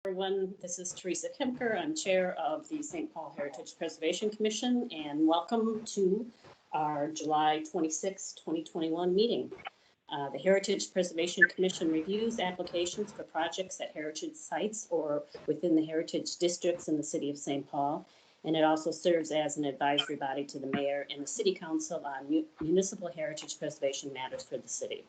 Everyone, this is Teresa Kemker. I'm chair of the St. Paul Heritage Preservation Commission, and welcome to our July 26, 2021 meeting. The Heritage Preservation Commission reviews applications for projects at heritage sites or within the heritage districts in the city of St. Paul, and it also serves as an advisory body to the mayor and the city council on municipal heritage preservation matters for the city.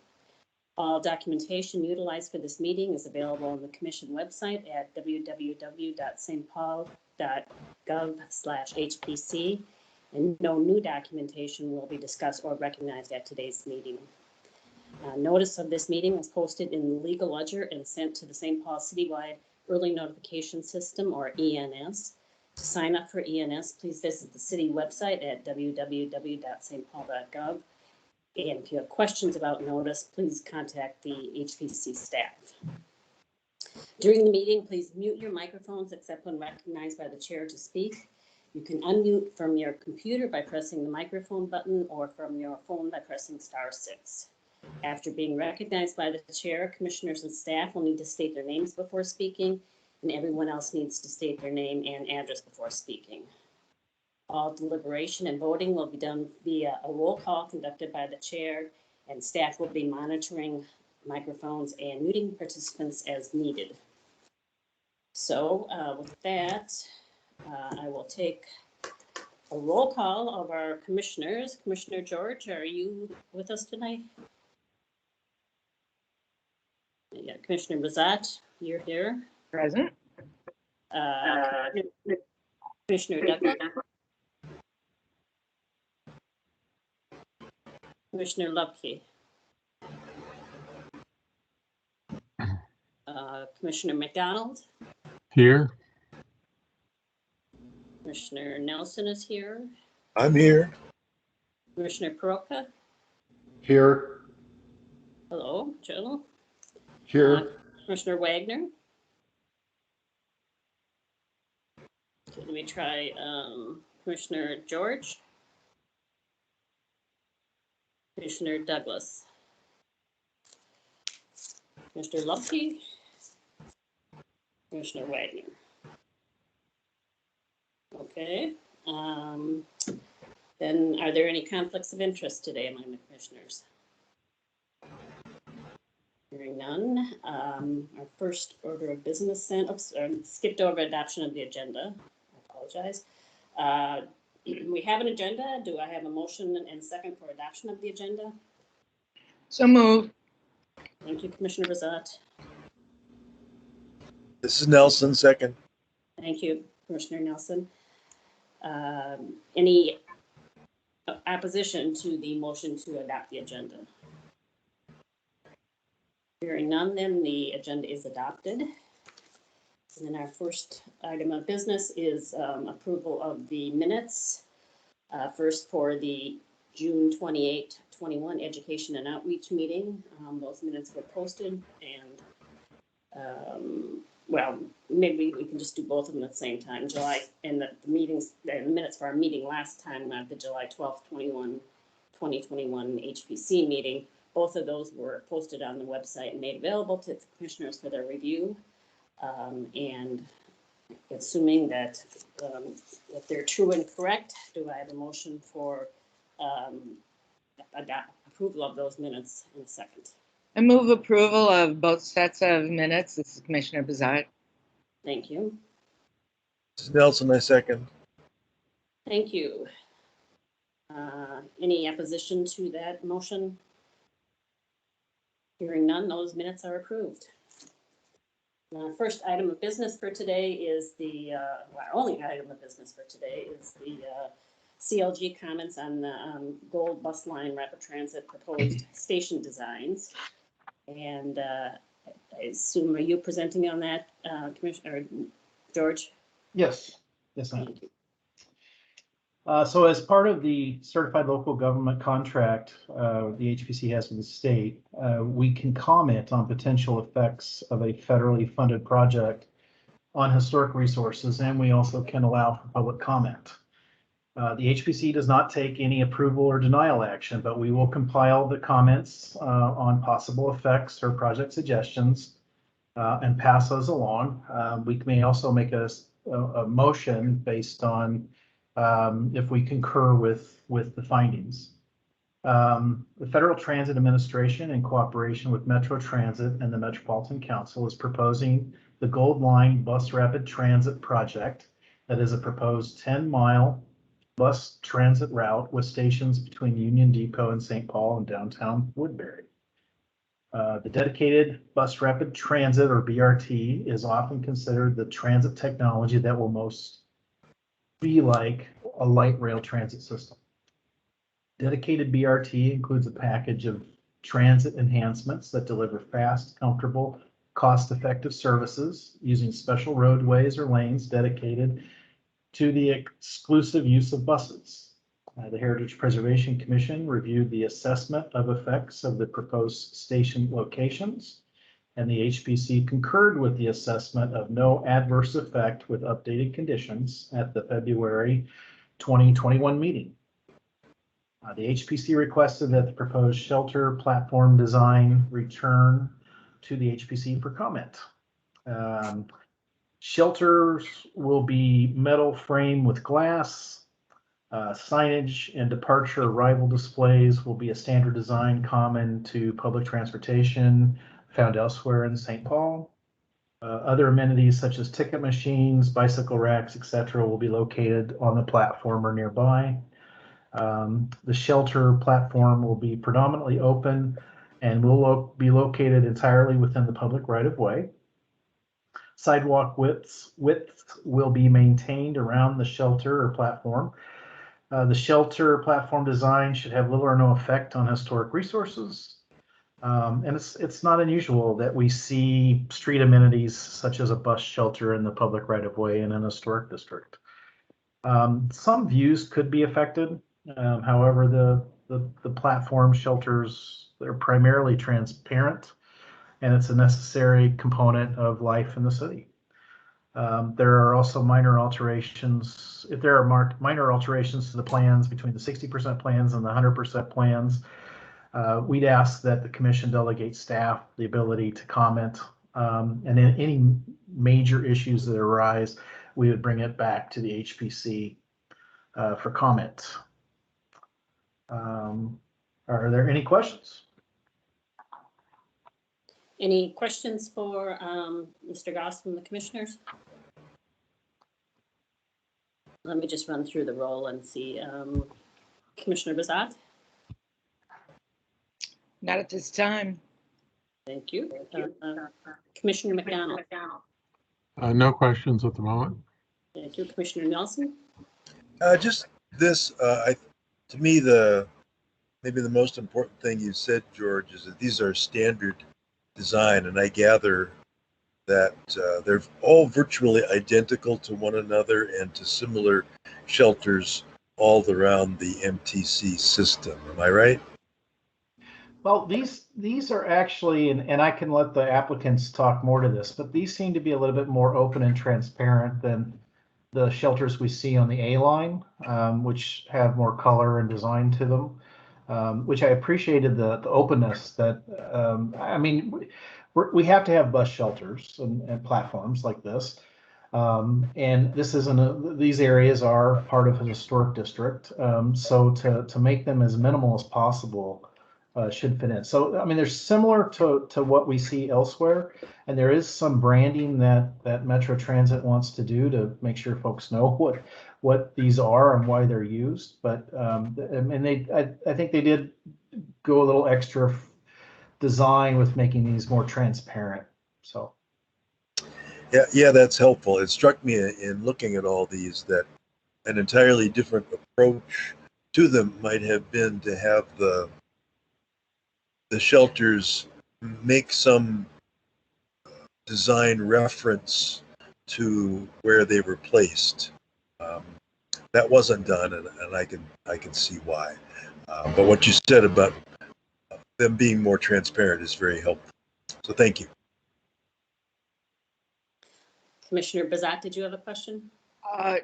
All documentation utilized for this meeting is available on the Commission website at www.stpaul.gov/HPC, and no new documentation will be discussed or recognized at today's meeting. Notice of this meeting was posted in the Legal Ledger and sent to the St. Paul Citywide Early Notification System, or ENS. To sign up for ENS, please visit the city website at www.stpaul.gov. And if you have questions about notice, please contact the HPC staff. During the meeting, please mute your microphones except when recognized by the chair to speak. You can unmute from your computer by pressing the microphone button or from your phone by pressing *6. After being recognized by the chair, commissioners and staff will need to state their names before speaking, and everyone else needs to state their name and address before speaking. All deliberation and voting will be done via a roll call conducted by the chair, and staff will be monitoring microphones and muting participants as needed. So with that, I will take a roll call of our commissioners. Commissioner George, are you with us tonight? Yeah, Commissioner Bazat, you're here. Present. Commissioner Douglas. Commissioner Lubke. Commissioner McDonald. Here. Commissioner Nelson is here. I'm here. Commissioner Peroka. Here. Hello, Joe. Here. Commissioner Wagner. Okay, let me try Commissioner George. Commissioner Douglas. Commissioner Lubke. Commissioner Wagner. Okay. Then are there any conflicts of interest today among the commissioners? Hearing none. Our first order of business skipped over adoption of the agenda. I apologize. We have an agenda. Do I have a motion and second for adoption of the agenda? So moved. Thank you, Commissioner Bazat. This is Nelson, second. Thank you, Commissioner Nelson. Any opposition to the motion to adopt the agenda? Hearing none, then the agenda is adopted. And then our first item of business is approval of the minutes. First for the June 28, 21 Education and Outreach meeting. Those minutes were posted, and well, maybe we can just do both of them at the same time. July and the minutes for our meeting last time, the July 12th, 2021 HPC meeting. Both of those were posted on the website and made available to the commissioners for their review. And assuming that if they're true and correct, do I have a motion for approval of those minutes in a second? I move approval of both sets of minutes. This is Commissioner Bazat. Thank you. This is Nelson, I second. Thank you. Any opposition to that motion? Hearing none, those minutes are approved. First item of business for today is our only item of business for today is the CLG comments on the Gold Bus Line Rapid Transit proposed station designs. And I assume, are you presenting on that, Commissioner George? Yes, I am. So as part of the certified local government contract the HPC has with the state, we can comment on potential effects of a federally funded project on historic resources, and we also can allow for public comment. The HPC does not take any approval or denial action, but we will compile the comments on possible effects or project suggestions and pass those along. We may also make a motion based on if we concur with the findings. The Federal Transit Administration, in cooperation with Metro Transit and the Metropolitan Council, is proposing the Gold Line Bus Rapid Transit Project. That is a proposed 10-mile bus transit route with stations between Union Depot and St. Paul and downtown Woodbury. The dedicated bus rapid transit, or BRT, is often considered the transit technology that will most be like a light rail transit system. Dedicated BRT includes a package of transit enhancements that deliver fast, comfortable, cost-effective services using special roadways or lanes dedicated to the exclusive use of buses. The Heritage Preservation Commission reviewed the assessment of effects of the proposed station locations, and the HPC concurred with the assessment of no adverse effect with updated conditions at the February 2021 meeting. The HPC requested that the proposed shelter platform design return to the HPC for comment. Shelters will be metal frame with glass. Signage and departure arrival displays will be a standard design common to public transportation found elsewhere in St. Paul. Other amenities such as ticket machines, bicycle racks, etc. will be located on the platform or nearby. The shelter platform will be predominantly open and will be located entirely within the public right-of-way. Sidewalk width will be maintained around the shelter or platform. The shelter platform design should have little or no effect on historic resources. And it's not unusual that we see street amenities such as a bus shelter in the public right-of-way in an historic district. Some views could be affected. However, the platform shelters, they're primarily transparent, and it's a necessary component of life in the city. There are also minor alterations. If there are minor alterations to the plans between the 60% plans and the 100% plans, we'd ask that the commission delegate staff the ability to comment, and in any major issues that arise, we would bring it back to the HPC for comment. Are there any questions? Any questions for Mr. Goss from the commissioners? Let me just run through the roll and see. Commissioner Bazat? Not at this time. Thank you. Commissioner McDonald? No questions at the moment. Thank you. Commissioner Nelson? Just this, to me, maybe the most important thing you said, George, is that these are standard design, and I gather that they're all virtually identical to one another and to similar shelters all around the MTC system. Am I right? Well, these are actually, and I can let the applicants talk more to this, but these seem to be a little bit more open and transparent than the shelters we see on the A line, which have more color and design to them, which I appreciated the openness that, I mean, we have to have bus shelters and platforms like this. And this isn't these areas are part of a historic district. So to make them as minimal as possible should fit in. So, I mean, they're similar to what we see elsewhere. And there is some branding that Metro Transit wants to do to make sure folks know what these are and why they're used. But and I think they did go a little extra design with making these more transparent. So Yeah, that's helpful. It struck me in looking at all these that an entirely different approach to them might have been to have the shelters make some design reference to where they were placed. That wasn't done, and I can see why. But what you said about them being more transparent is very helpful. So thank you. Commissioner Bazat, did you have a question? I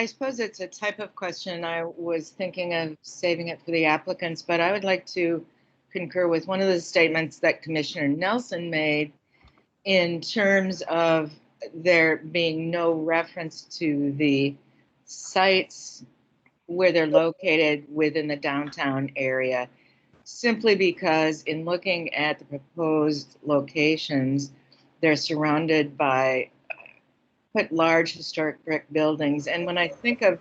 suppose it's a type of question. I was thinking of saving it for the applicants, but I would like to concur with one of the statements that Commissioner Nelson made in terms of there being no reference to the sites where they're located within the downtown area, simply because in looking at the proposed locations, they're surrounded by quite large historic brick buildings. And when I think of,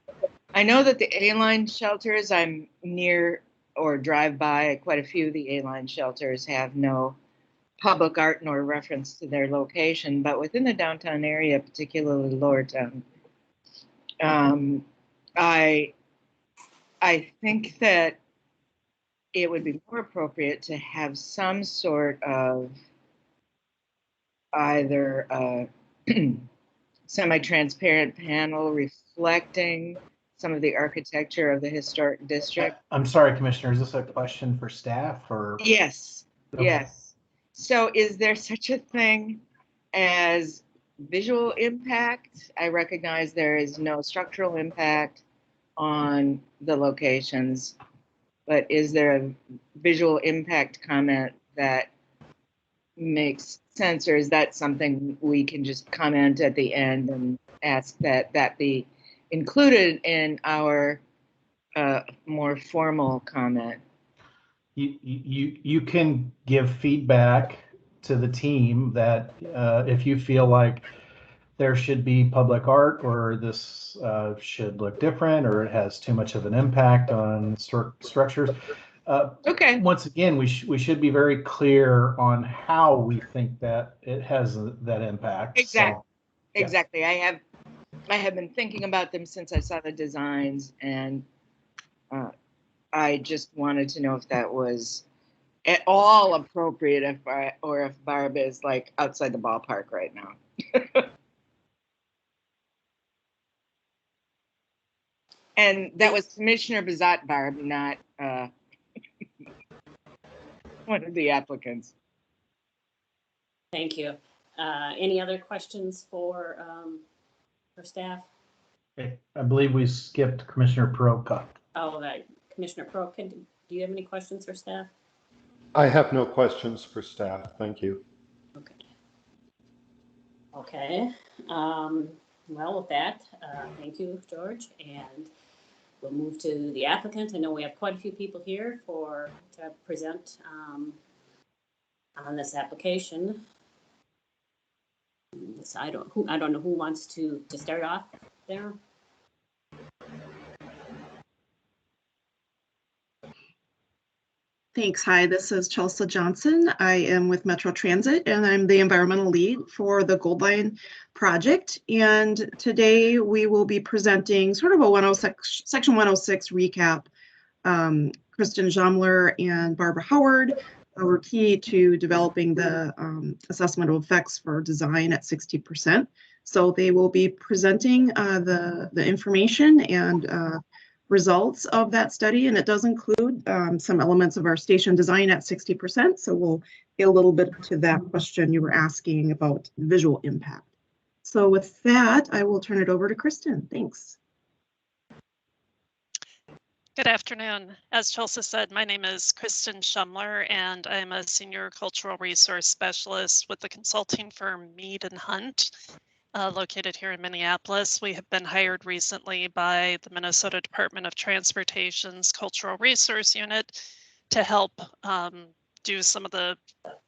I know that the A-line shelters, I'm near or drive by quite a few of the A-line shelters have no public art nor reference to their location, but within the downtown area, particularly Lower Town, I think that it would be more appropriate to have some sort of either semi-transparent panel reflecting some of the architecture of the historic district. I'm sorry, Commissioner, is this a question for staff or? Yes, Okay. yes. So is there such a thing as visual impact? I recognize there is no structural impact on the locations, but is there a visual impact comment that makes sense, or is that something we can just comment at the end and ask that that be included in our more formal comment? You can give feedback to the team that if you feel like there should be public art, or this should look different, or it has too much of an impact on structures. Okay. Once again, we should be very clear on how we think that it has that impact. Exactly. So, yeah. Exactly. I have been thinking about them since I saw the designs, and I just wanted to know if that was at all appropriate, or if Barb is like outside the ballpark right now. And that was Commissioner Bazat, Barb, not one of the applicants. Thank you. Any other questions for staff? Okay. I believe we skipped Commissioner Peroka. Oh, right. Commissioner Pro, do you have any questions for staff? I have no questions for staff. Thank you. Okay. Okay. Well, with that, thank you, George, and we'll move to the applicant. I know we have quite a few people here to present on this application. So I don't know who wants to start off there. Thanks. Hi, this is Chelsea Johnson. I am with Metro Transit, and I'm the environmental lead for the Gold Line project. And today we will be presenting sort of a Section 106 recap. Kristen Jomler and Barbara Howard were key to developing the assessment of effects for design at 60%. So they will be presenting the information and results of that study, and it does include some elements of our station design at 60%. So we'll get a little bit to that question you were asking about visual impact. So with that, I will turn it over to Kristen. Thanks. Good afternoon. As Chelsea said, my name is Kristen Shumler, and I'm a senior cultural resource specialist with the consulting firm Mead and Hunt. Located here in Minneapolis. We have been hired recently by the Minnesota Department of Transportation's Cultural Resource Unit to help do some of the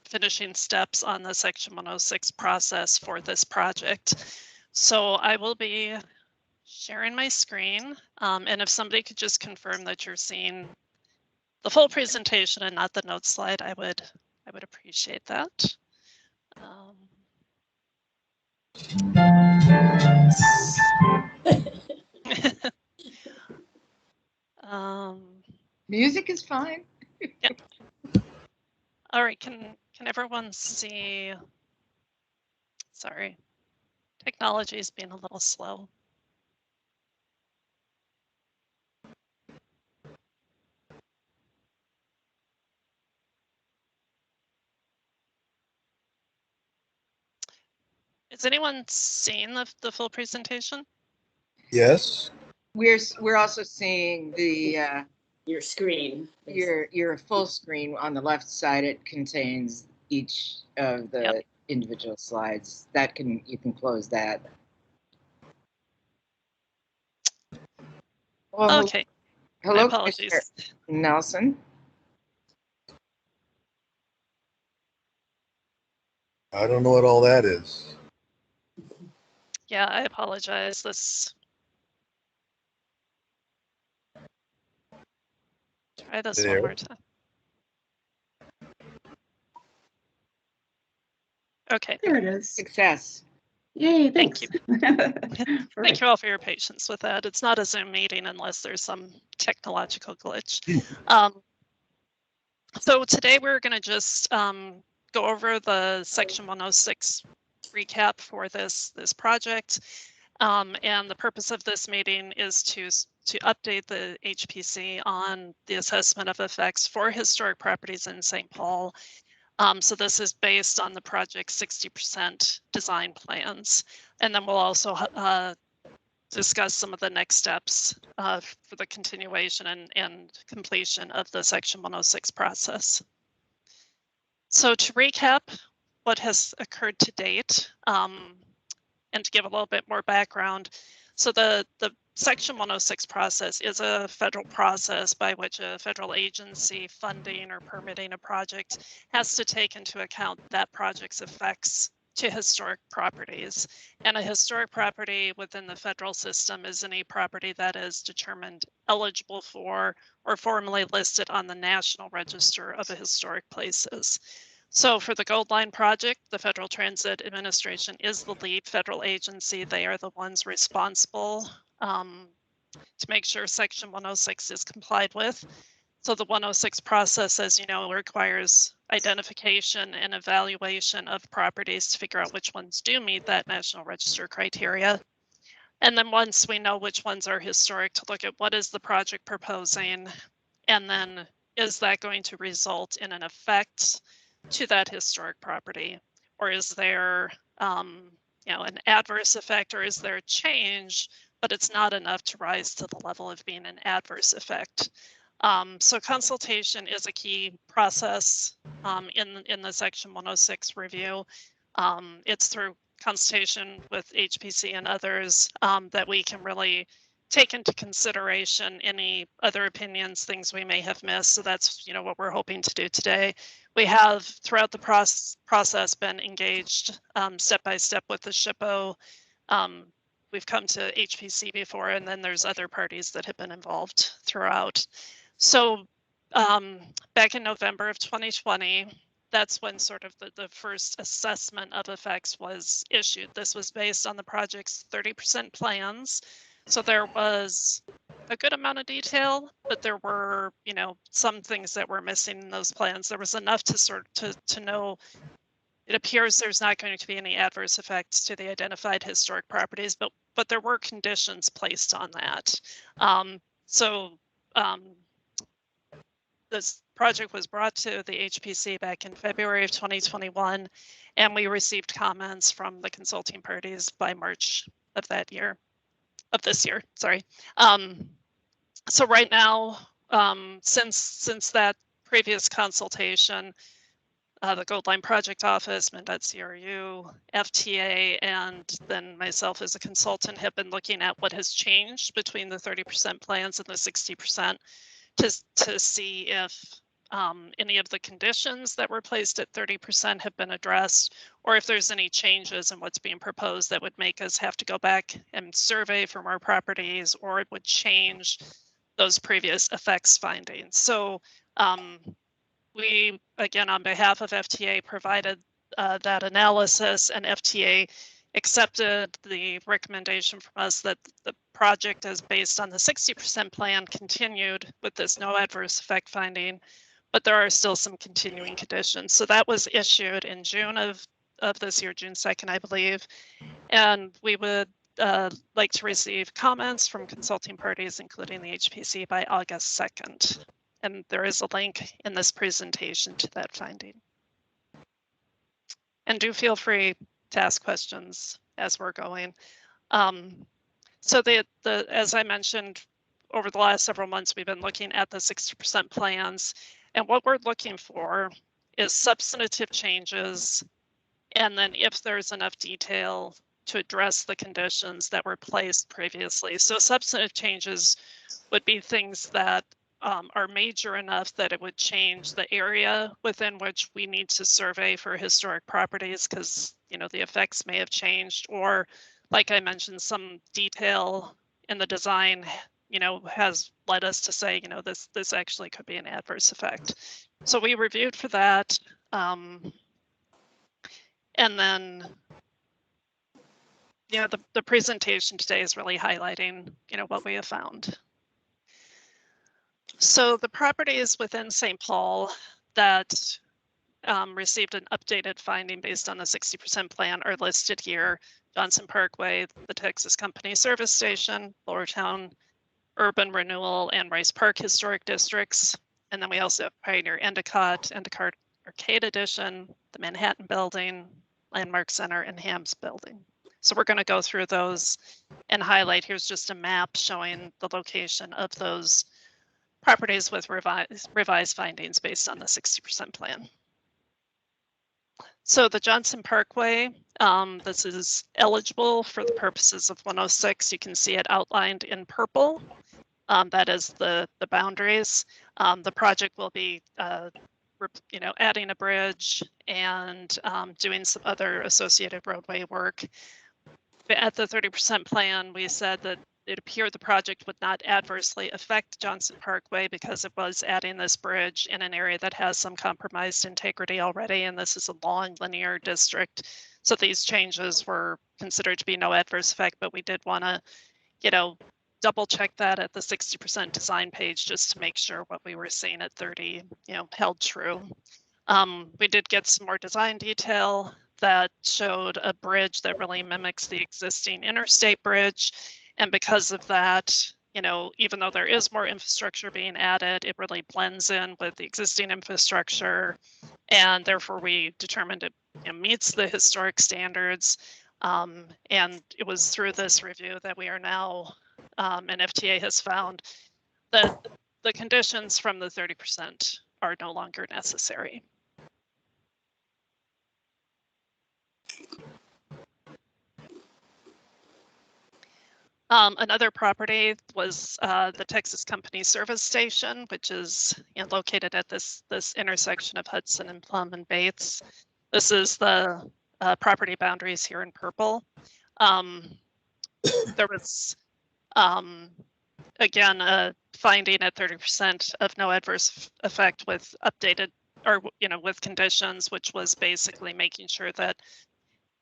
finishing steps on the Section 106 process for this project. So I will be sharing my screen, and if somebody could just confirm that you're seeing the full presentation and not the notes slide, I would appreciate that. Music is fine. Yeah. All right, can everyone see? Sorry, technology is being a little slow. Is anyone seeing the full presentation? Yes. We're also seeing the your screen. Your full screen on the left side, it contains each of the individual slides. You can close that. Well, Okay, my hello, apologies. Commissioner Nelson. I don't know what all that is. Yeah, I apologize. Try this There. one more time. Okay, There it is. Success. Yay, Thank thanks. thank you all for your patience with that. It's not a Zoom meeting unless there's some technological glitch. So today we're going to just go over the Section 106 recap for this project. And the purpose of this meeting is to update the HPC on the assessment of effects for historic properties in St. Paul. So this is based on the project's 60% design plans. And then we'll also discuss some of the next steps for the continuation and completion of the Section 106 process. So to recap what has occurred to date, and to give a little bit more background, so the Section 106 process is a federal process by which a federal agency funding or permitting a project has to take into account that project's effects to historic properties. And a historic property within the federal system is any property that is determined eligible for or formally listed on the National Register of Historic Places. So for the Gold Line project, the Federal Transit Administration is the lead federal agency. They are the ones responsible to make sure Section 106 is complied with. So the 106 process, as you know, requires identification and evaluation of properties to figure out which ones do meet that National Register criteria. And then once we know which ones are historic, to look at what is the project proposing, and then is that going to result in an effect to that historic property, or is there an adverse effect, or is there a change, but it's not enough to rise to the level of being an adverse effect. So consultation is a key process in the Section 106 review. It's through consultation with HPC and others that we can really take into consideration any other opinions, things we may have missed. So that's what we're hoping to do today. We have throughout the process been engaged step by step with the SHPO. We've come to HPC before, and then there's other parties that have been involved throughout. So back in November of 2020, that's when sort of the first assessment of effects was issued. This was based on the project's 30% plans. So there was a good amount of detail, but there were, some things that were missing in those plans. There was enough to know it appears there's not going to be any adverse effects to the identified historic properties, but there were conditions placed on that. This project was brought to the HPC back in February of 2021, and we received comments from the consulting parties by March of this year, sorry. So right now, since that previous consultation, the Gold Line Project Office, MnDOT-CRU, FTA, and then myself as a consultant have been looking at what has changed between the 30% plans and the 60% to see if any of the conditions that were placed at 30% have been addressed, or if there's any changes in what's being proposed that would make us have to go back and survey for more properties, or it would change those previous effects findings. So we, again, on behalf of FTA, provided that analysis, and FTA accepted the recommendation from us that the project, as based on the 60% plan, continued with this no adverse effect finding, but there are still some continuing conditions. So that was issued in June of this year, June 2nd, I believe. And we would like to receive comments from consulting parties, including the HPC, by August 2nd. And there is a link in this presentation to that finding. And do feel free to ask questions as we're going. So as I mentioned, over the last several months, we've been looking at the 60% plans. And what we're looking for is substantive changes. And then if there's enough detail to address the conditions that were placed previously. So substantive changes would be things that are major enough that it would change the area within which we need to survey for historic properties, because the effects may have changed, or like I mentioned, some detail in the design has led us to say this actually could be an adverse effect. So we reviewed for that, and then the presentation today is really highlighting what we have found. So the properties within St. Paul that received an updated finding based on the 60% plan are listed here: Johnson Parkway, the Texas Company Service Station, Lowertown Urban Renewal, and Rice Park Historic Districts. And then we also have Pioneer Endicott, Endicott Arcade Edition, the Manhattan Building, Landmark Center, and Hams Building. So we're going to go through those and highlight. Here's just a map showing the location of those properties with revised findings based on the 60% plan. So the Johnson Parkway, this is eligible for the purposes of 106. You can see it outlined in purple. That is the boundaries. The project will be, adding a bridge and doing some other associated roadway work. At the 30% plan, we said that it appeared the project would not adversely affect Johnson Parkway because it was adding this bridge in an area that has some compromised integrity already, and this is a long linear district. So these changes were considered to be no adverse effect, but we did want to, double check that at the 60% design page just to make sure what we were seeing at 30, held true. We did get some more design detail that showed a bridge that really mimics the existing interstate bridge. And because of that, even though there is more infrastructure being added, it really blends in with the existing infrastructure. And therefore, we determined it meets the historic standards. And it was through this review that we are now, and FTA has found that the conditions from the 30% are no longer necessary. Another property was the Texas Company Service Station, which is located at this intersection of Hudson and Plum and Bates. This is the property boundaries here in purple. There was, again, a finding at 30% of no adverse effect with updated, or with conditions, which was basically making sure that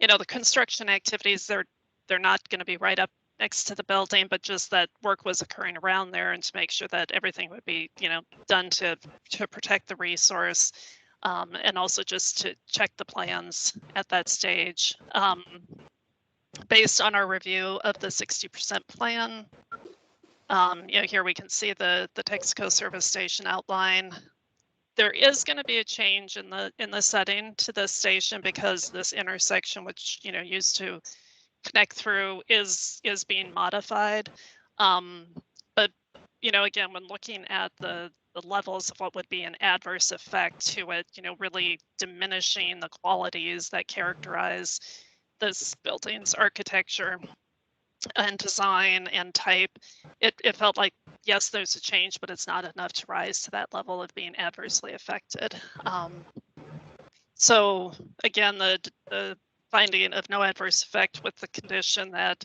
the construction activities, they're not going to be right up next to the building, but just that work was occurring around there, and to make sure that everything would be, done to protect the resource, and also just to check the plans at that stage. Based on our review of the 60% plan, here we can see the Texaco Service Station outline. There is going to be a change in the setting to this station because this intersection, which used to connect through, is being modified. But again, when looking at the levels of what would be an adverse effect to it, really diminishing the qualities that characterize this building's architecture and design and type, it felt like, yes, there's a change, but it's not enough to rise to that level of being adversely affected. So again, the finding of no adverse effect with the condition that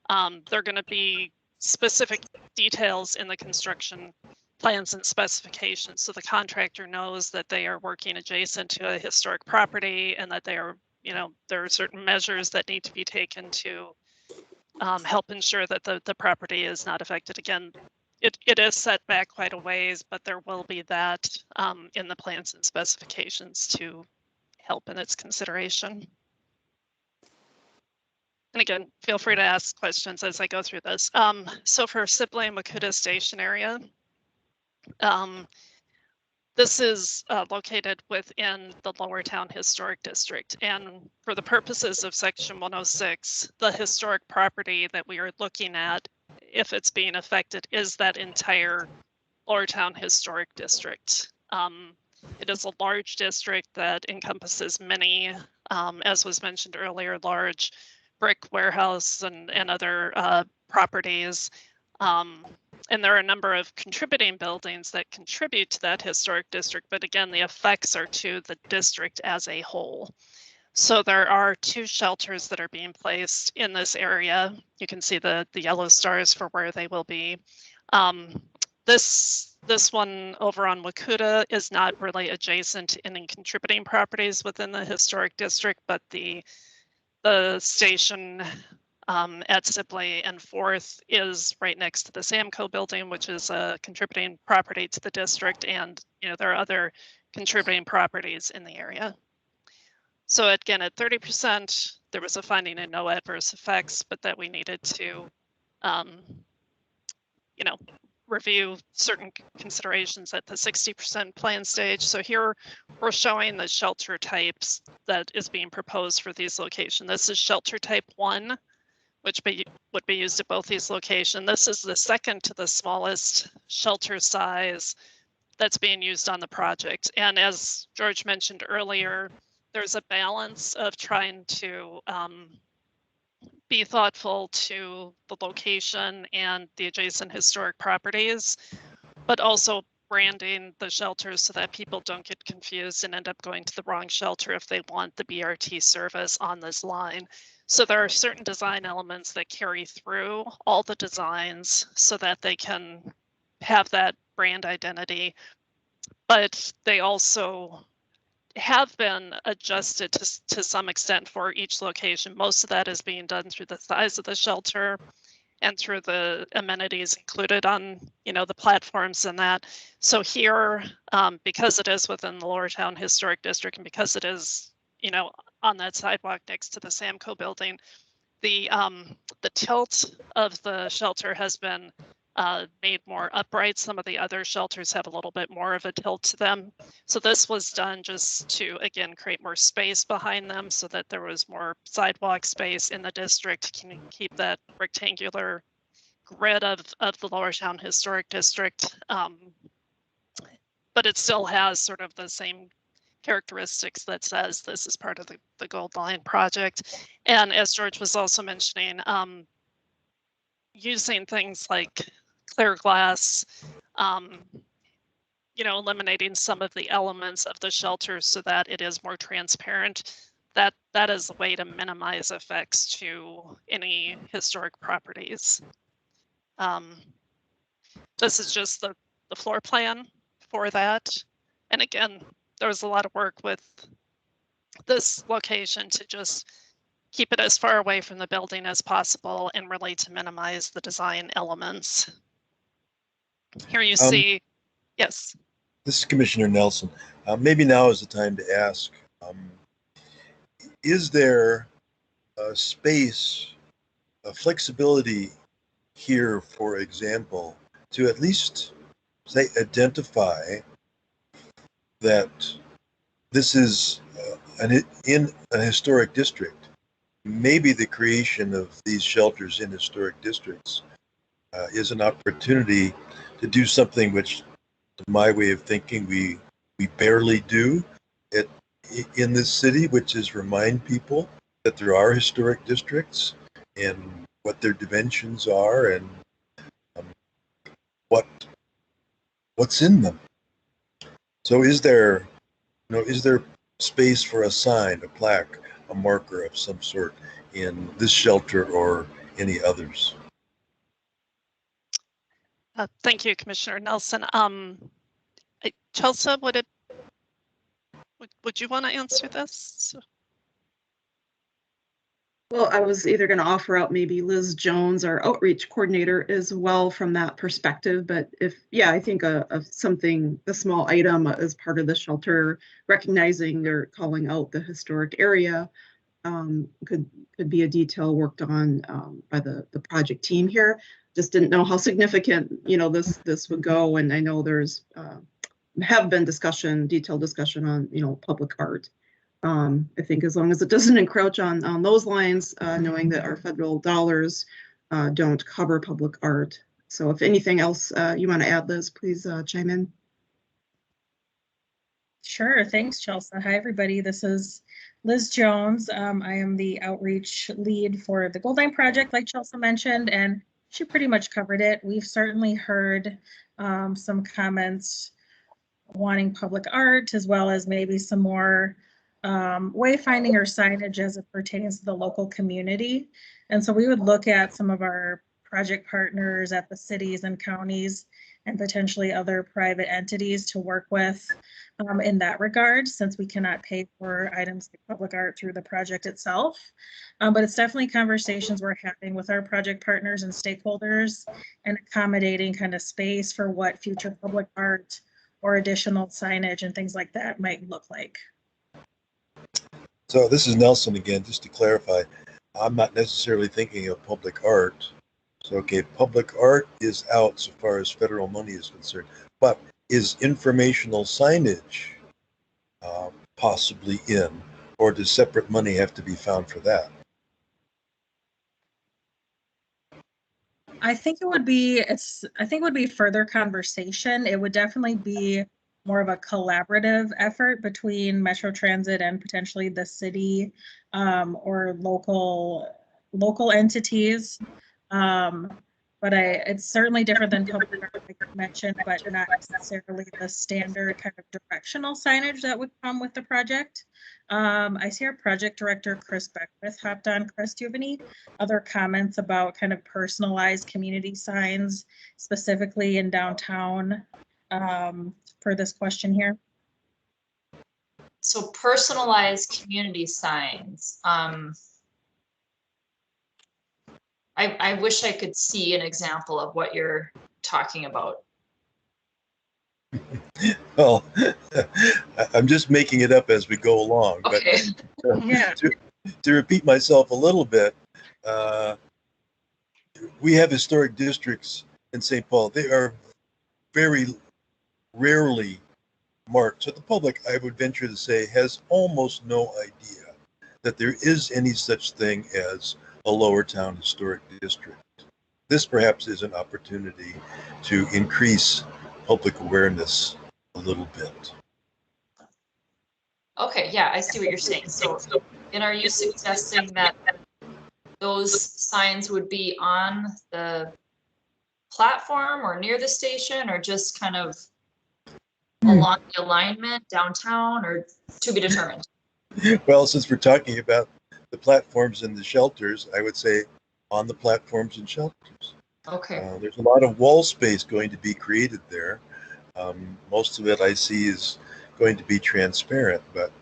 there are going to be specific details in the construction plans and specifications, so the contractor knows that they are working adjacent to a historic property, and that they are, there are certain measures that need to be taken to help ensure that the property is not affected. Again, it is set back quite a ways, but there will be that in the plans and specifications to help in its consideration. And again, feel free to ask questions as I go through this. So for Sibley and Wakuta Station area, this is located within the Lowertown Historic District. And for the purposes of Section 106, the historic property that we are looking at if it's being affected, is that entire Lowertown Historic District. It is a large district that encompasses many, as was mentioned earlier, large brick warehouse and other properties. And there are a number of contributing buildings that contribute to that historic district, but again, the effects are to the district as a whole. So there are 2 shelters that are being placed in this area. You can see the yellow stars for where they will be. This one over on Wakuta is not really adjacent to any contributing properties within the historic district, but the station at Sibley and 4th is right next to the Samco building, which is a contributing property to the district, and there are other contributing properties in the area. So again, at 30%, there was a finding in no adverse effects, but that we needed to, review certain considerations at the 60% plan stage. So here we're showing the shelter types that is being proposed for these locations. This is shelter type 1, which would be used at both these locations. This is the second to the smallest shelter size that's being used on the project. And as George mentioned earlier, there's a balance of trying to be thoughtful to the location and the adjacent historic properties, but also branding the shelters so that people don't get confused and end up going to the wrong shelter if they want the BRT service on this line. So there are certain design elements that carry through all the designs so that they can have that brand identity, but they also have been adjusted to some extent for each location. Most of that is being done through the size of the shelter and through the amenities included on, the platforms and that. So here, because it is within the Lowertown Historic District and because it is, on that sidewalk next to the Samco building, the tilt of the shelter has been made more upright. Some of the other shelters have a little bit more of a tilt to them. So this was done just to, again, create more space behind them so that there was more sidewalk space in the district, can keep that rectangular grid of the Lowertown Historic District. But it still has sort of the same characteristics that says this is part of the Gold Line project. And as George was also mentioning, using things like clear glass, eliminating some of the elements of the shelter so that it is more transparent. That is a way to minimize effects to any historic properties. This is just the floor plan for that. And again, there was a lot of work with this location to just keep it as far away from the building as possible and really to minimize the design elements. Here you see, yes. This is Commissioner Nelson. Maybe now is the time to ask, is there a space, a flexibility here, for example, to at least say identify that this is in a historic district? Maybe the creation of these shelters in historic districts is an opportunity to do something which, to my way of thinking, we barely do in this city, which is remind people that there are historic districts and what their dimensions are and what's in them. So is there space for a sign, a plaque, a marker of some sort in this shelter or any others? Thank you, Commissioner Nelson. Chelsea, would you want to answer this? Well, I was either going to offer out maybe Liz Jones, our outreach coordinator, as well from that perspective. But I think a small item as part of the shelter, recognizing they're calling out the historic area, could be a detail worked on by the project team here. Just didn't know how significant, this would go. And I know there's have been detailed discussion on, public art. I think as long as it doesn't encroach on those lines, knowing that our federal dollars don't cover public art. So if anything else you want to add, Liz, please chime in. Sure. Thanks, Chelsea. Hi, everybody. This is Liz Jones. I am the outreach lead for the Goldline Project, like Chelsea mentioned, and she pretty much covered it. We've certainly heard some comments wanting public art, as well as maybe some more wayfinding or signage as it pertains to the local community. And so we would look at some of our project partners at the cities and counties and potentially other private entities to work with in that regard, since we cannot pay for items like public art through the project itself. But it's definitely conversations we're having with our project partners and stakeholders and accommodating kind of space for what future public art or additional signage and things like that might look like. So this is Nelson again, just to clarify, I'm not necessarily thinking of public art. So, okay, public art is out so far as federal money is concerned, but is informational signage possibly in, or does separate money have to be found for that? I think it would be, further conversation. It would definitely be more of a collaborative effort between Metro Transit and potentially the city or local entities. But it's certainly different than public art, like you mentioned, but not necessarily the standard kind of directional signage that would come with the project. I see our project director, Chris Beckwith, hopped on. Chris, do you have any other comments about kind of personalized community signs, specifically in downtown, for this question here? So personalized community signs. I wish I could see an example of what you're talking about. Well, I'm just making it up as we go along. Okay. But Yeah. to repeat myself a little bit, we have historic districts in St. Paul. They are very rarely marked. So the public, I would venture to say, has almost no idea that there is any such thing as a Lower Town Historic District. This perhaps is an opportunity to increase public awareness a little bit. Okay, yeah, I see what you're saying. So, and are you suggesting that those signs would be on the platform or near the station, or just kind of along the alignment downtown, or to be determined? Well, since we're talking about the platforms and the shelters, I would say on the platforms and shelters. Okay. There's a lot of wall space going to be created there. Most of it I see is going to be transparent, but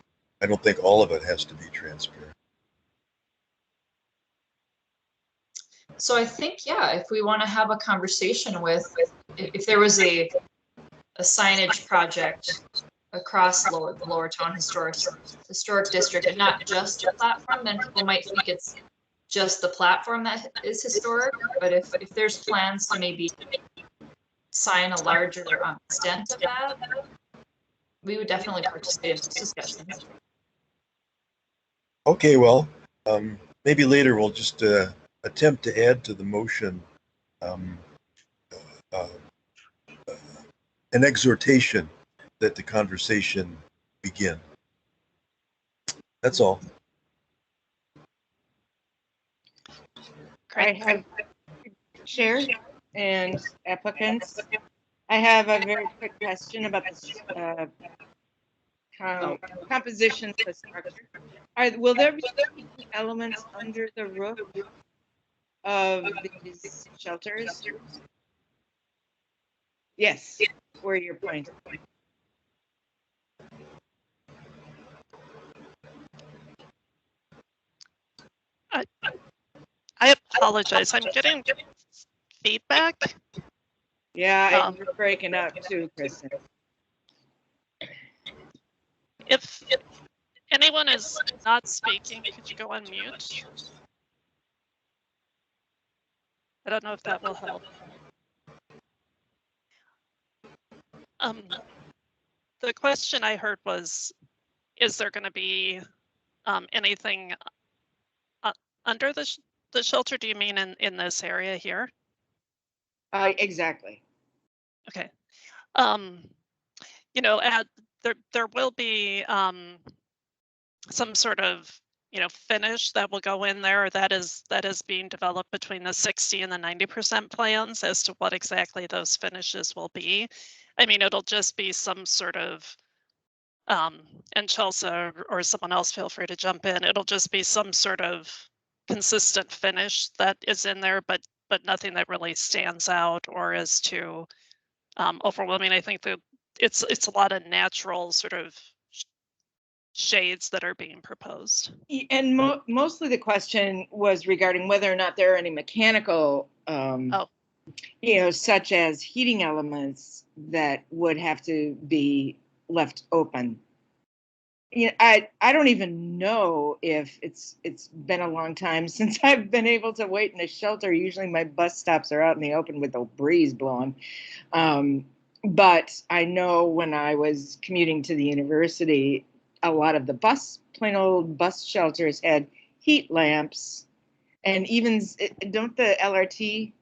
I don't think all of it has to be transparent. So I think, yeah, if we want to have a conversation with, if there was a signage project across the Lower Town Historic District, and not just a platform, then people might think it's just the platform that is historic. But if there's plans to maybe sign a larger extent of that, we would definitely participate in this discussion. Okay, well, maybe later we'll just attempt to add to the motion an exhortation that the conversation begin. That's all. I have shared and applicants. I have a very quick question about this composition of the structure. Will there be elements under the roof of these shelters? Yes, where you're pointing. I apologize. I'm getting feedback. Yeah, you're breaking up too, Kristen. If anyone is not speaking, could you go on mute? I don't know if that will help. The question I heard was, is there going to be anything under the the shelter, do you mean in this area here? Exactly. Okay. You know, there will be some sort of, you know, finish that will go in there that is being developed between the 60 and the 90% plans as to what exactly those finishes will be. I mean, it'll just be some sort of and Chelsea or someone else, feel free to jump in. It'll just be some sort of consistent finish that is in there, but nothing that really stands out or is too overwhelming. I think that it's a lot of natural sort of shades that are being proposed. And mostly the question was regarding whether or not there are any mechanical, you know, such as heating elements that would have to be left open. You know, I don't even know if it's been a long time since I've been able to wait in a shelter. Usually my bus stops are out in the open with a breeze blowing. But I know when I was commuting to the university, a lot of the plain old bus shelters had heat lamps, and even don't the LRT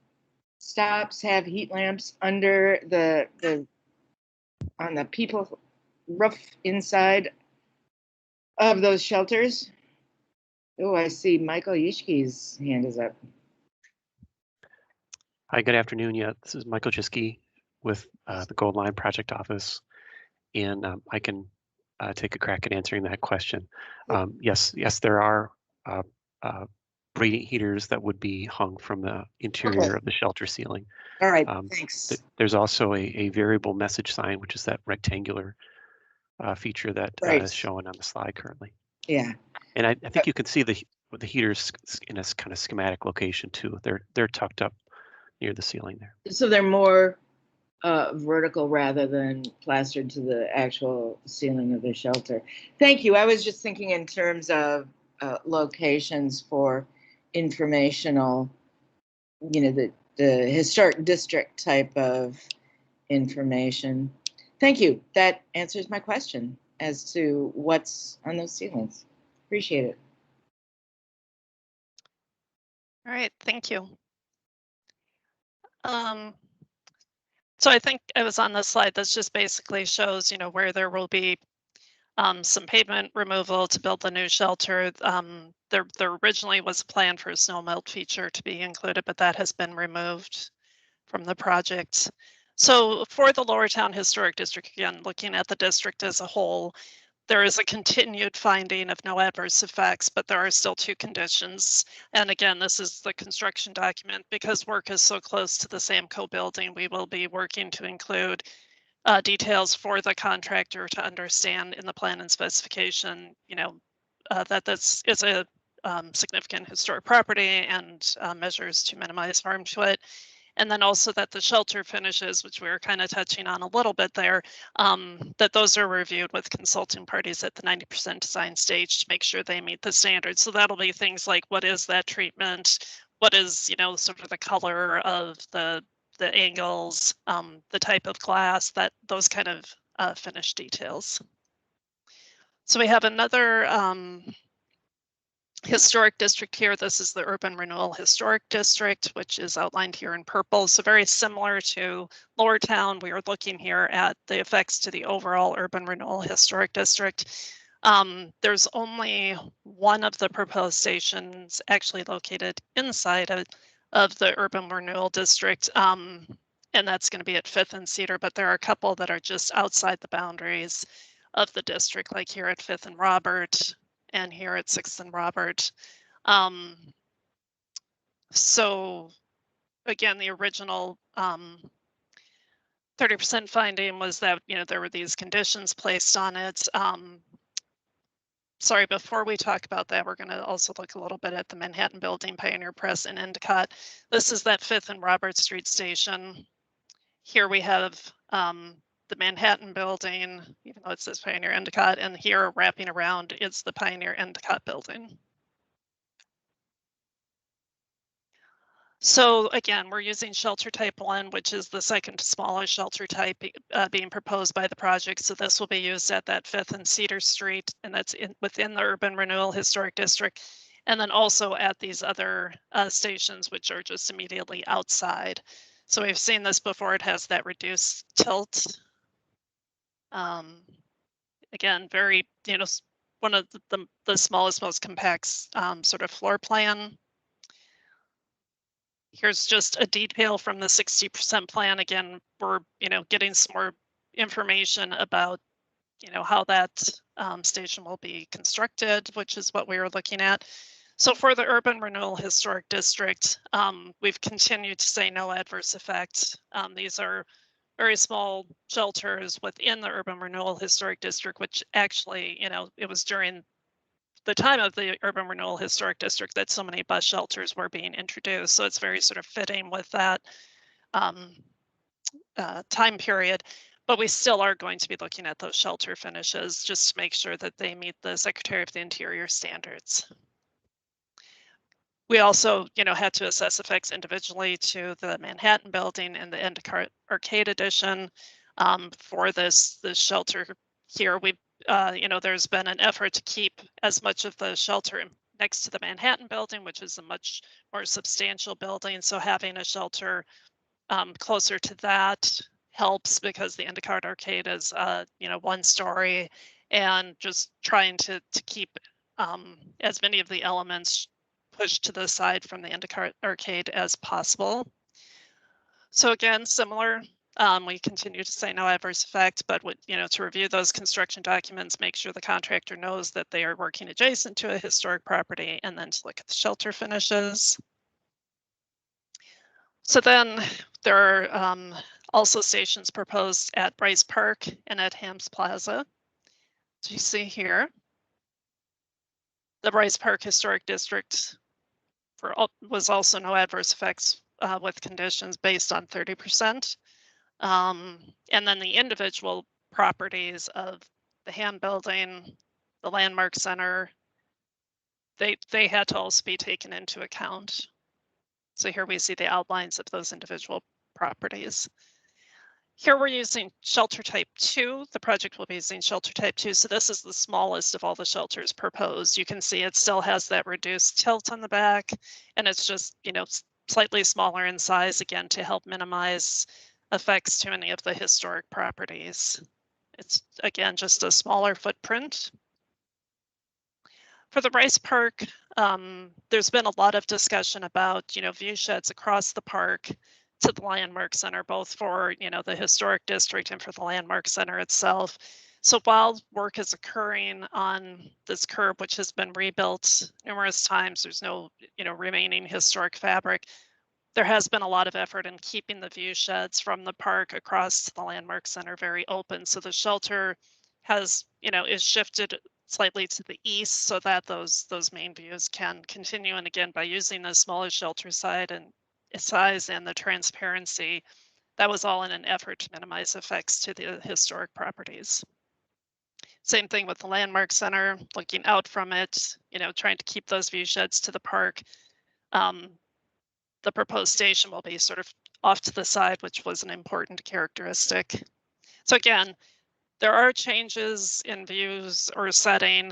stops have heat lamps under on the people roof inside of those shelters? Oh, I see Michael Yishki's hand is up. Hi, good afternoon. Yeah, this is Michael Jiski with the Gold Line Project Office, and I can take a crack at answering that question. Yes, there are radiant heaters that would be hung from the interior of the shelter ceiling. All right, thanks. There's also a variable message sign, which is that rectangular feature that is shown on the slide currently. Yeah. And I think you can see the heaters in a kind of schematic location too. They're tucked up near the ceiling there. So they're more vertical rather than plastered to the actual ceiling of the shelter. Thank you. I was just thinking in terms of locations for informational, you know, the historic district type of information. Thank you. That answers my question as to what's on those ceilings. Appreciate it. All right, thank you. So I think it was on this slide. This just basically shows, you know, where there will be some pavement removal to build the new shelter. There originally was a plan for a snow melt feature to be included, but that has been removed from the project. So for the Lowertown Historic District, again, looking at the district as a whole, there is a continued finding of no adverse effects, but there are still two conditions. And again, this is the construction document. Because work is so close to the Samco building, we will be working to include details for the contractor to understand in the plan and specification, you know, that this is a significant historic property and measures to minimize harm to it. And then also that the shelter finishes, which we were kind of touching on a little bit there, that those are reviewed with consulting parties at the 90% design stage to make sure they meet the standards. So that'll be things like, what is that treatment? What is, you know, sort of the color of the angles, the type of glass, that those kind of finished details. So we have another historic district here. This is the Urban Renewal Historic District, which is outlined here in purple. So very similar to Lowertown, we are looking here at the effects to the overall Urban Renewal Historic District. There's only one of the proposed stations actually located inside of the Urban Renewal District, and that's going to be at 5th and Cedar, but there are a couple that are just outside the boundaries of the district, like here at 5th and Robert, and here at 6th and Robert. So again, the original 30% finding was that, you know, there were these conditions placed on it. Sorry, before we talk about that, we're going to also look a little bit at the Manhattan Building, Pioneer Press, and Endicott. This is that 5th and Robert Street station. Here we have the Manhattan Building, even though it says Pioneer Endicott, and here wrapping around is the Pioneer Endicott Building. So again, we're using shelter type 1, which is the second smallest shelter type being proposed by the project. So this will be used at that 5th and Cedar Street, and that's within the Urban Renewal Historic District. and then also at these other stations, which are just immediately outside. So we've seen this before. It has that reduced tilt. Again, very, one of the smallest, most compact sort of floor plan. Here's just a detail from the 60% plan. Again, we're, getting some more information about, how that station will be constructed, which is what we were looking at. So for the Urban Renewal Historic District, we've continued to say no adverse effect. These are very small shelters within the Urban Renewal Historic District, which actually, it was during the time of the Urban Renewal Historic District that so many bus shelters were being introduced. So it's very sort of fitting with that time period. But we still are going to be looking at those shelter finishes just to make sure that they meet the Secretary of the Interior standards. We also, had to assess effects individually to the Manhattan Building and the Endicott Arcade Edition. For this shelter here, we there's been an effort to keep as much of the shelter next to the Manhattan Building, which is a much more substantial building. So having a shelter closer to that helps, because the Endicott Arcade is, 1 story, and just trying to keep as many of the elements pushed to the side from the Endicott Arcade as possible. So again, similar. We continue to say no adverse effect, but to review those construction documents, make sure the contractor knows that they are working adjacent to a historic property, and then to look at the shelter finishes. So then there are also stations proposed at Bryce Park and at Hams Plaza. So you see here, the Bryce Park Historic District was also no adverse effects with conditions based on 30%. And then the individual properties of the Ham Building, the Landmark Center, they had to also be taken into account. So here we see the outlines of those individual properties. Here we're using shelter type 2. The project will be using shelter type 2. So this is the smallest of all the shelters proposed. You can see it still has that reduced tilt on the back, and it's just, slightly smaller in size, again, to help minimize effects to any of the historic properties. It's, again, just a smaller footprint. For the Bryce Park, there's been a lot of discussion about, view sheds across the park to the Landmark Center, both for, the historic district and for the Landmark Center itself. So while work is occurring on this curb, which has been rebuilt numerous times, there's no, remaining historic fabric. There has been a lot of effort in keeping the view sheds from the park across to the Landmark Center very open. So the shelter has, is shifted slightly to the east so that those main views can continue. And again, by using the smallest shelter size and the transparency, that was all in an effort to minimize effects to the historic properties. Same thing with the Landmark Center, looking out from it, trying to keep those view sheds to the park. The proposed station will be sort of off to the side, which was an important characteristic. So again, there are changes in views or setting,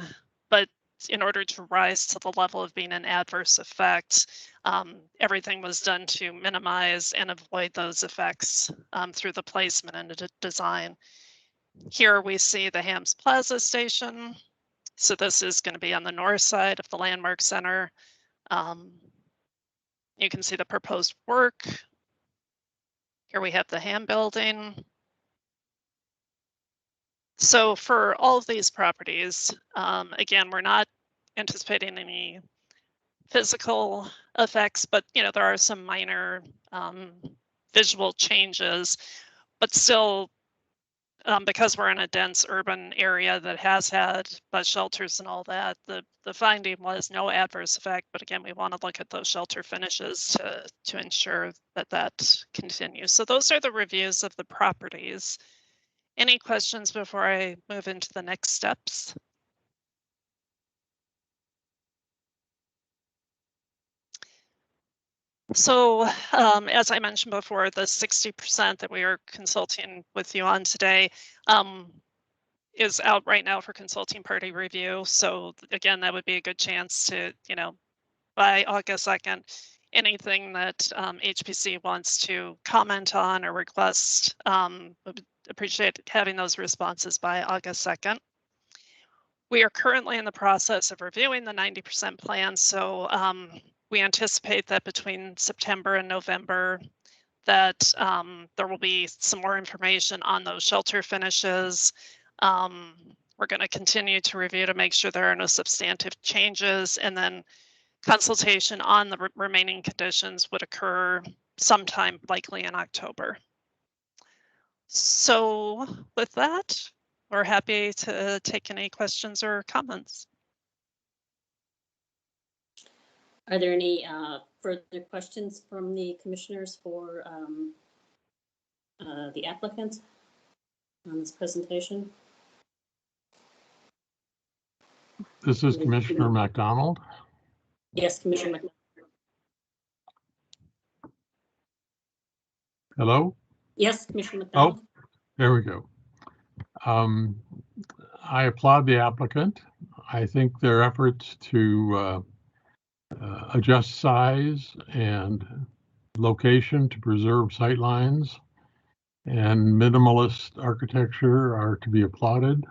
but in order to rise to the level of being an adverse effect, everything was done to minimize and avoid those effects through the placement and design. Here we see the Hams Plaza station. So this is going to be on the north side of the Landmark Center. You can see the proposed work. Here we have the Ham Building. So for all of these properties, again, we're not anticipating any physical effects, but there are some minor visual changes, but still, because we're in a dense urban area that has had bus shelters and all that, the finding was no adverse effect. But again, we want to look at those shelter finishes to ensure that continues. So those are the reviews of the properties. Any questions before I move into the next steps? So as I mentioned before, the 60% that we are consulting with you on today is out right now for consulting party review. So again, that would be a good chance to, by August 2nd anything that HPC wants to comment on or request. Would appreciate having those responses by August 2nd. We are currently in the process of reviewing the 90% plan, so we anticipate that between September and November that there will be some more information on those shelter finishes. We're going to continue to review to make sure there are no substantive changes, and then consultation on the remaining conditions would occur sometime likely in October. So with that, we're happy to take any questions or comments. Are there any further questions from the commissioners for the applicant on this presentation? This is Commissioner McDonald. Yes, Commissioner McDonald. Hello? Yes, Commissioner McDonald. Oh, there we go. I applaud the applicant. I think their efforts to adjust size and location to preserve sightlines and minimalist architecture are to be applauded.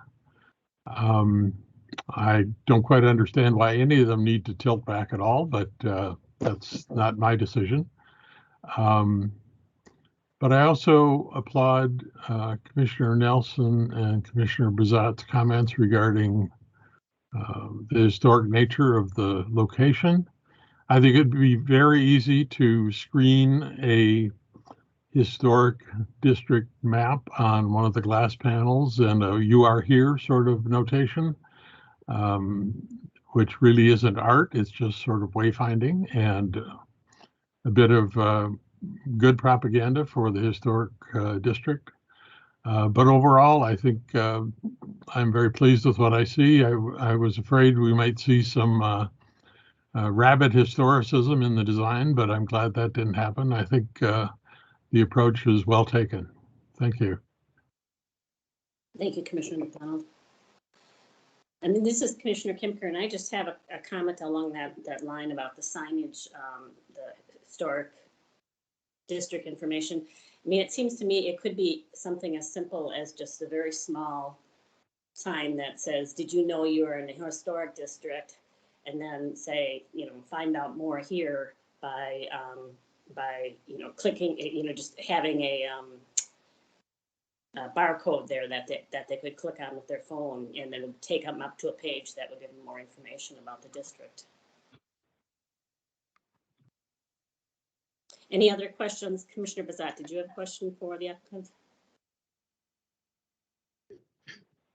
I don't quite understand why any of them need to tilt back at all, but that's not my decision. But I also applaud Commissioner Nelson and Commissioner Bazat's comments regarding the historic nature of the location. I think it'd be very easy to screen a historic district map on one of the glass panels and a "you are here" sort of notation, which really isn't art. It's just sort of wayfinding and a bit of good propaganda for the historic district. But overall, I think I'm very pleased with what I see. I was afraid we might see some rabid historicism in the design, but I'm glad that didn't happen. I think the approach is well taken. Thank you. Thank you, Commissioner McDonald. And this is Commissioner Kimker, and I just have a comment along that line about the signage, the historic district information. I mean, it seems to me it could be something as simple as just a very small sign that says, "Did you know you were in a historic district?" And then say, find out more here by clicking, just having a barcode there that they could click on with their phone, and then it would take them up to a page that would give them more information about the district. Any other questions? Commissioner Bazat, did you have a question for the applicant?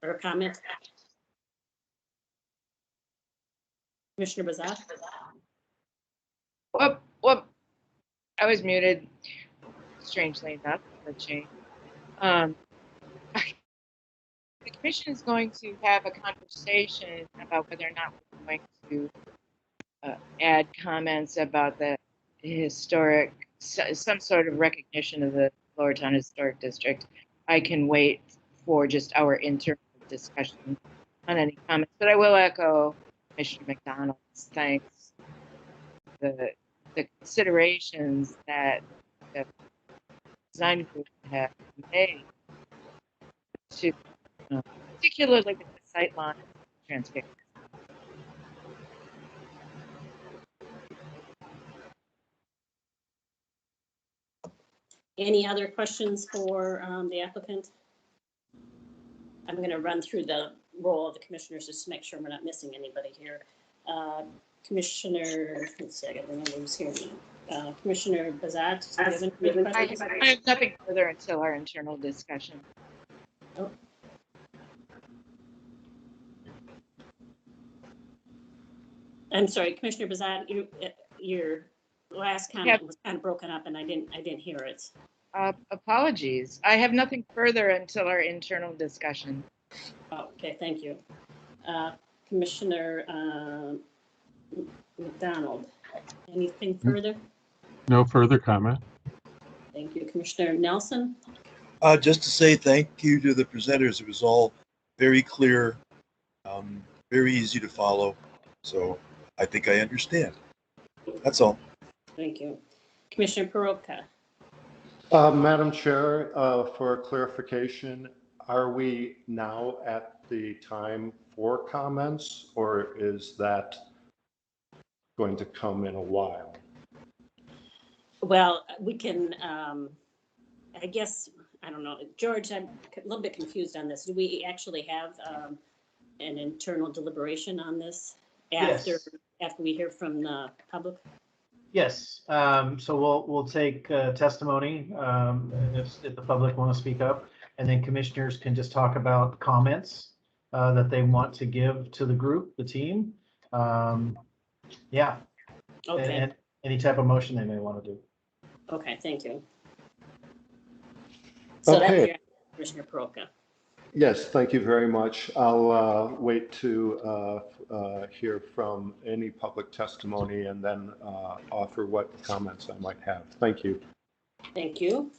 Or a comment? Commissioner Bazat? Whoop. I was muted, strangely enough, for a change. The commission is going to have a conversation about whether or not we're going to add comments about the historic, some sort of recognition of the Lowertown Historic District. I can wait for just our internal discussion on any comments, but I will echo Commissioner McDonald's thanks. The considerations that the design group have made to particularly with the sightline transparency. Any other questions for the applicant? I'm going to run through the role of the commissioners just to make sure we're not missing anybody here. Commissioner, let's see, I got the numbers here. Commissioner Bazat, do you have any questions? I have nothing further until our internal discussion. Oh. I'm sorry, Commissioner Bazat, your last comment was kind of broken up and I didn't hear it. Apologies. I have nothing further until our internal discussion. Oh, okay, thank you. Commissioner McDonald, anything further? No further comment. Thank you. Commissioner Nelson? Just to say thank you to the presenters. It was all very clear, very easy to follow. So I think I understand. That's all. Thank you. Commissioner Peroutka. Madam Chair, for clarification, are we now at the time for comments, or is that going to come in a while? Well, we can, I guess, I don't know, George, I'm a little bit confused on this. Do we actually have an internal deliberation on this after Yes. after we hear from the public? Yes, so we'll take testimony if the public want to speak up, and then commissioners can just talk about comments that they want to give to the group, the team. Yeah, Okay, and any type of motion they may want to do. okay, thank you. So that's Okay. your Commissioner Peroutka. Yes, thank you very much. I'll wait to hear from any public testimony and then offer what comments I might have. Thank you. Thank you.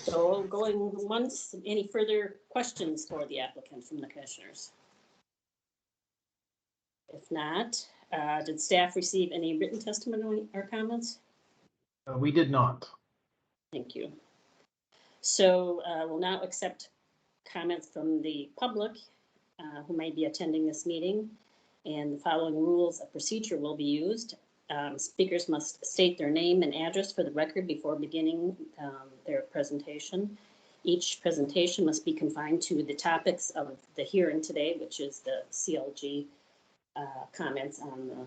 So going once, any further questions for the applicant from the commissioners? If not, did staff receive any written testimony or comments? We did not. Thank you. So we'll now accept comments from the public who may be attending this meeting, and the following rules of procedure will be used. Speakers must state their name and address for the record before beginning their presentation. Each presentation must be confined to the topics of the hearing today, which is the CLG comments on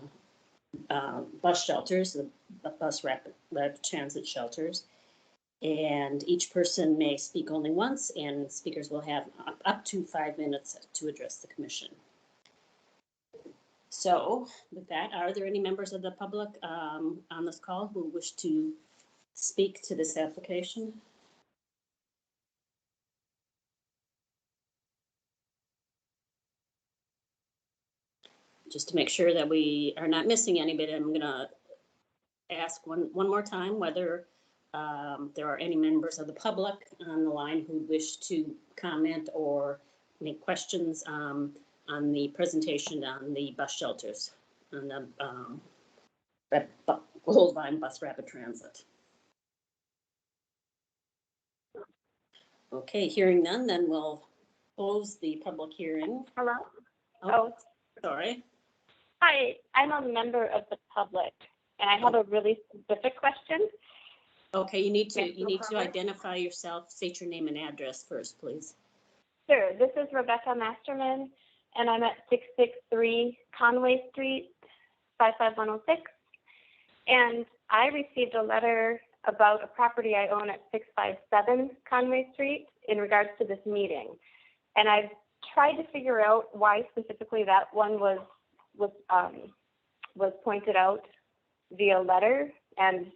the bus shelters, the bus rapid transit shelters. And each person may speak only once, and speakers will have up to 5 minutes to address the commission. So with that, are there any members of the public on this call who wish to speak to this application? Just to make sure that we are not missing anybody, I'm going to ask one more time whether there are any members of the public on the line who wish to comment or make questions on the presentation on the bus shelters, on the Goldline Bus Rapid Transit. Okay, hearing none, then we'll close the public hearing. Hello? Oh, sorry. Hi, I'm a member of the public, and I have a really specific question. Okay, you need to identify yourself, state your name and address first, please. Sure, this is Rebecca Masterman, and I'm at 663 Conway Street, 55106. And I received a letter about a property I own at 657 Conway Street in regards to this meeting. And I've tried to figure out why specifically that one was pointed out via letter, and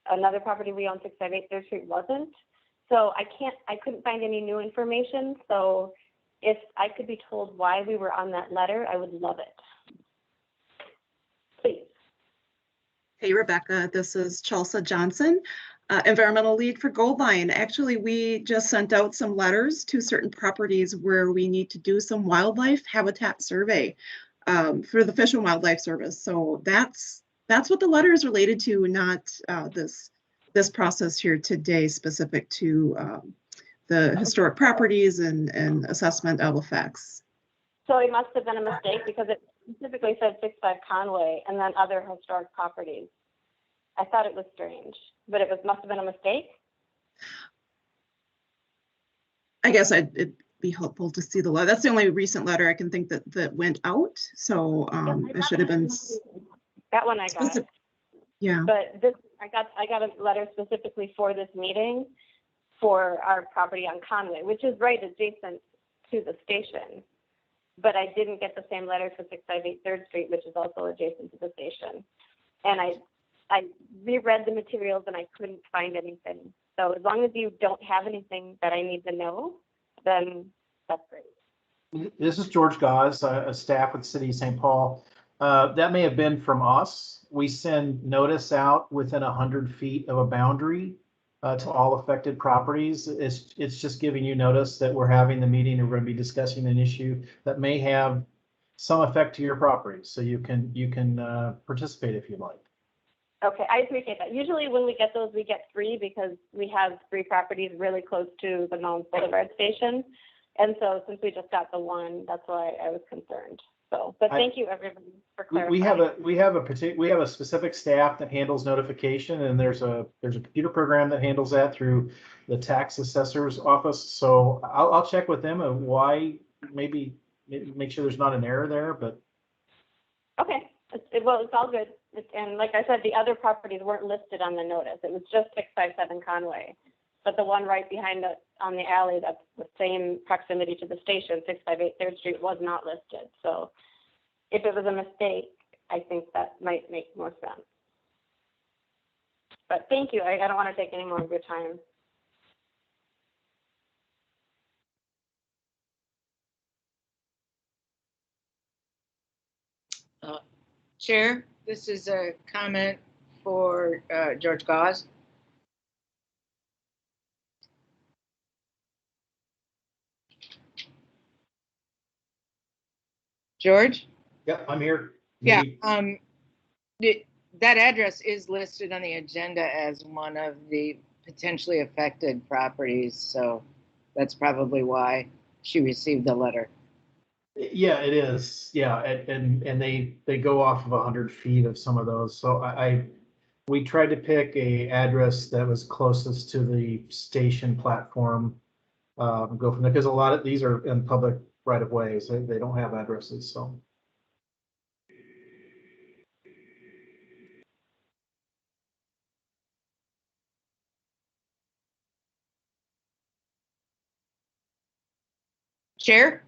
another property we own, 658 3rd Street, wasn't. So I couldn't find any new information. So if I could be told why we were on that letter, I would love it. Please. Hey, Rebecca, this is Chelsea Johnson, environmental lead for Goldline. Actually, we just sent out some letters to certain properties where we need to do some wildlife habitat survey for the Fish and Wildlife Service. So that's what the letter is related to, not this process here today specific to the historic properties and assessment of effects. So it must have been a mistake because it specifically said 65 Conway and then other historic properties. I thought it was strange, but must have been a mistake. I guess it'd be helpful to see the letter. That's the only recent letter I can think that went out. So it should have been. That one I got. Yeah. But this, I got a letter specifically for this meeting for our property on Conway, which is right adjacent to the station. But I didn't get the same letter for 658 3rd Street, which is also adjacent to the station. And I reread the materials and I couldn't find anything. So as long as you don't have anything that I need to know, then that's great. This is George Gause, a staff with the City of St. Paul. That may have been from us. We send notice out within 100 feet of a boundary to all affected properties. It's just giving you notice that we're having the meeting and we're going to be discussing an issue that may have some effect to your property. So you can participate if you'd like. Okay, I appreciate that. Usually when we get those, we get 3 because we have 3 properties really close to the Mounds Boulevard station. And so since we just got the 1, that's why I was concerned. So, but thank you everybody for clarifying. We have a specific staff that handles notification, and there's a computer program that handles that through the tax assessor's office. So I'll check with them and why, maybe make sure there's not an error there, but. Okay, well, it's all good. And like I said, the other properties weren't listed on the notice. It was just 657 Conway. But the one right behind on the alley, that's the same proximity to the station, 658 3rd Street, was not listed. So if it was a mistake, I think that might make more sense. But thank you. I don't want to take any more of your time. Chair, this is a comment for George Gause. George? Yep, I'm here. Yeah, that address is listed on the agenda as one of the potentially affected properties, so that's probably why she received the letter. Yeah, it is. Yeah, and they go off of 100 feet of some of those. So we tried to pick a address that was closest to the station platform. Go from there because a lot of these are in public right of ways. They don't have addresses. So. Chair?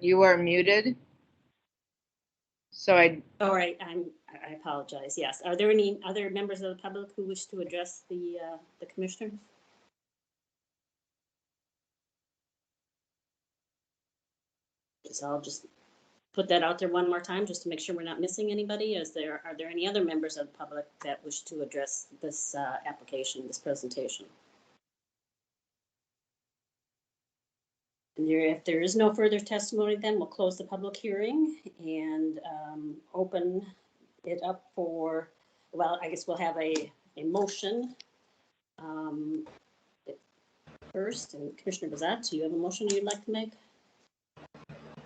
You are muted. So All right, I apologize. Yes. Are there any other members of the public who wish to address the commissioners? So I'll just put that out there one more time, just to make sure we're not missing anybody. Are there any other members of the public that wish to address this application, this presentation? And if there is no further testimony, then we'll close the public hearing and open it up for, well, I guess we'll have a motion first. And Commissioner Bazat, do you have a motion you'd like to make?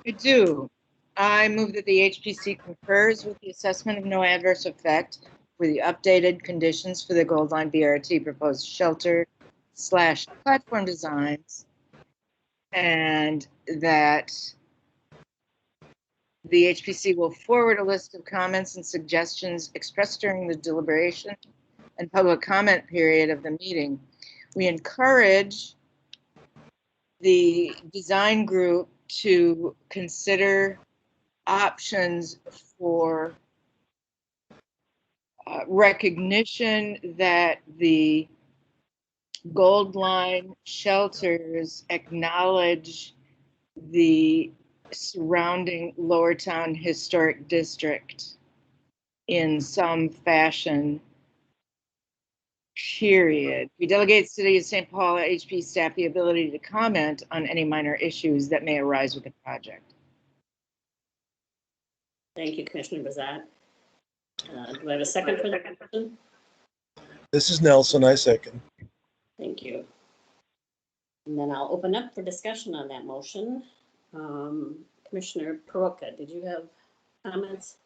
I do. I move that the HPC concurs with the assessment of no adverse effect for the updated conditions for the Gold Line BRT proposed shelter/platform designs, and that the HPC will forward a list of comments and suggestions expressed during the deliberation and public comment period of the meeting. We encourage the design group to consider options for recognition that the Gold Line shelters acknowledge the surrounding Lower Town Historic District in some fashion, period. We delegate City of St. Paul HP staff the ability to comment on any minor issues that may arise with the project. Thank you, Commissioner Bazat. Do I have a second for the motion? This is Nelson. I second. Thank you. And then I'll open up for discussion on that motion. Commissioner Peroutka, did you have comments?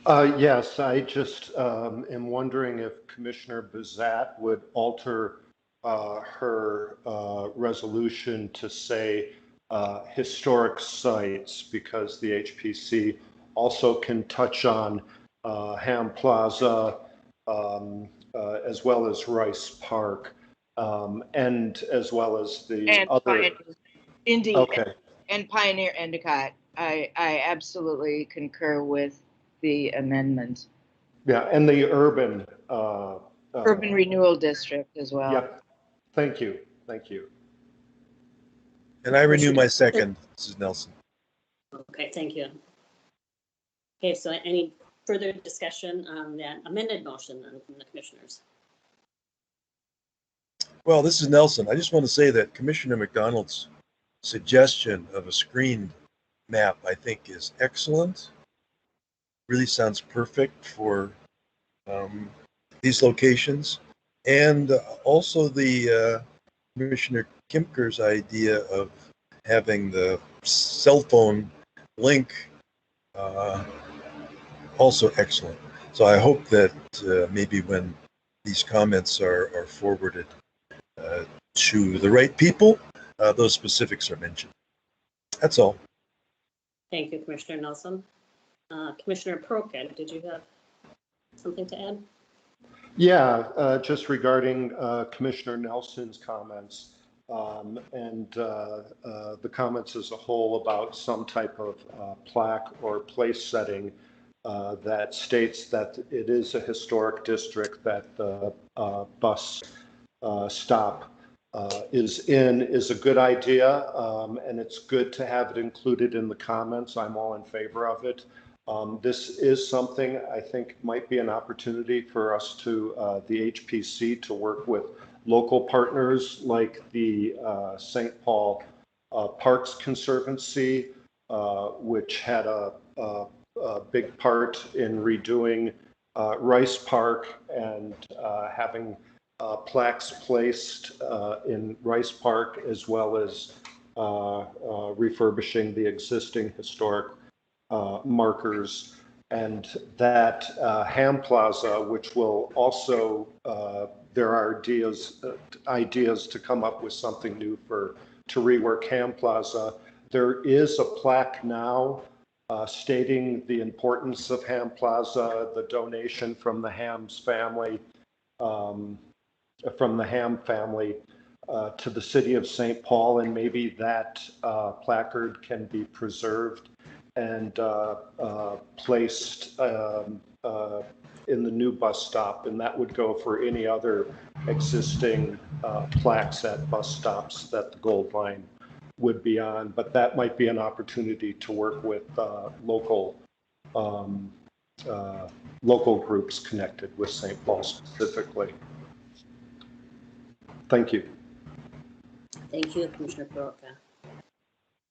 Yes, I just am wondering if Commissioner Bazat would alter her resolution to say historic sites, because the HPC also can touch on Ham Plaza as well as Rice Park, and as well as the And other. Pioneer, indeed, Okay. and Pioneer Endicott. I absolutely concur with the amendment. Yeah, and the urban. Urban Renewal District as well. Yep. Thank you. Thank you. And I renew my second. This is Nelson. Okay, thank you. Okay, so any further discussion on that amended motion from the commissioners? Well, this is Nelson. I just want to say that Commissioner McDonald's suggestion of a screened map, I think, is excellent. Really sounds perfect for these locations. And also the Commissioner Kimker's idea of having the cell phone link, also excellent. So I hope that maybe when these comments are forwarded to the right people, those specifics are mentioned. That's all. Thank you, Commissioner Nelson. Commissioner Peroutka, did you have something to add? Yeah, just regarding Commissioner Nelson's comments and the comments as a whole about some type of plaque or place setting that states that it is a historic district that the bus stop is a good idea, and it's good to have it included in the comments. I'm all in favor of it. This is something I think might be an opportunity for us to, the HPC, to work with local partners like the St. Paul Parks Conservancy, which had a big part in redoing Rice Park and having plaques placed in Rice Park, as well as refurbishing the existing historic markers. And that Ham Plaza, which will also, there are ideas to come up with something new to rework Ham Plaza. There is a plaque now stating the importance of Ham Plaza, the donation from the Ham's family, to the city of St. Paul, and maybe that placard can be preserved and placed in the new bus stop, and that would go for any other existing plaques at bus stops that the Gold Line would be on. But that might be an opportunity to work with local groups connected with St. Paul specifically. Thank you. Thank you, Commissioner Peroutka.